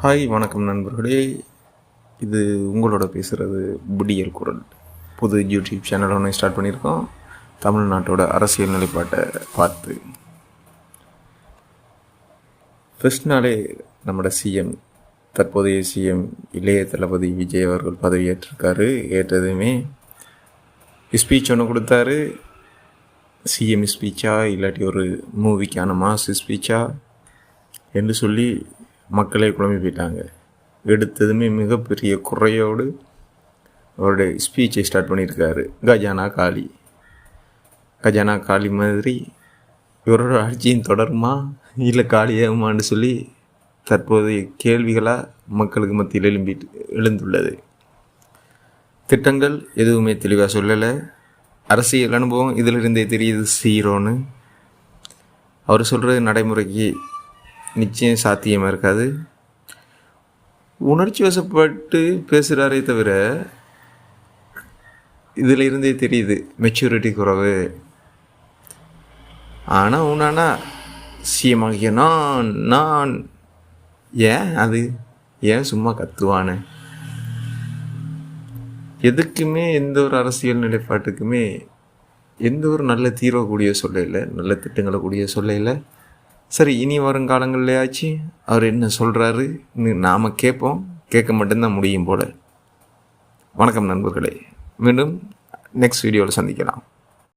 Hi வணக்கம் நண்பர்களே. இது உங்களோட பேசுகிறது விடியல் குரல். புது யூடியூப் சேனல் ஒன்று ஸ்டார்ட் பண்ணியிருக்கோம். தமிழ்நாட்டோட அரசியல் நிலைப்பாட்டை பார்த்து ஃபர்ஸ்ட் நாளே நம்மளோட சிஎம், தற்போதைய சிஎம் இளைய தளபதி விஜய் அவர்கள் பதவியேற்றிருக்காரு. ஏற்றதுமே ஸ்பீச் ஒன்று கொடுத்தாரு. சிஎம் ஸ்பீச்சா இல்லாட்டி ஒரு மூவிக்கான மாஸ் ஸ்பீச்சா என்று சொல்லி மக்களே குழம்பி போயிட்டாங்க. எடுத்ததுமே மிகப்பெரிய குறையோடு அவருடைய ஸ்பீச்சை ஸ்டார்ட் பண்ணியிருக்காரு. கஜானா காளி மாதிரி இவரோட ஆட்சியும் தொடருமா இல்லை காலியாகுமான்னு சொல்லி தற்போதைய கேள்விகளாக மக்களுக்கு மத்தியில் எழுந்துள்ளது. திட்டங்கள் எதுவுமே தெளிவாக சொல்லலை. அரசியல் அனுபவம் இதிலிருந்தே தெரியுது சீரோன்னு. அவர் சொல்கிறது நடைமுறைக்கு நிச்சயம் சாத்தியமாக இருக்காது. உணர்ச்சி வசப்பட்டு பேசுகிறாரே தவிர இதில் இருந்தே தெரியுது மெச்சூரிட்டி குறைவு. ஆனால் உன்னானா சிஎம் ஆகிய நான் ஏன் சும்மா கத்துவானே? எதுக்குமே எந்த ஒரு அரசியல் நிலைப்பாட்டுக்குமே எந்த ஒரு நல்ல தீர்வை கூடிய சொல்லையில், நல்ல திட்டங்களை கூடிய சொல்லையில். சரி, இனி வருங்காலங்கள்லையாச்சு அவர் என்ன சொல்கிறாரு நாம் கேட்போம். கேட்க மட்டும்தான் முடியும் போல். வணக்கம் நண்பர்களே, மீண்டும் நெக்ஸ்ட் வீடியோவில் சந்திக்கலாம்.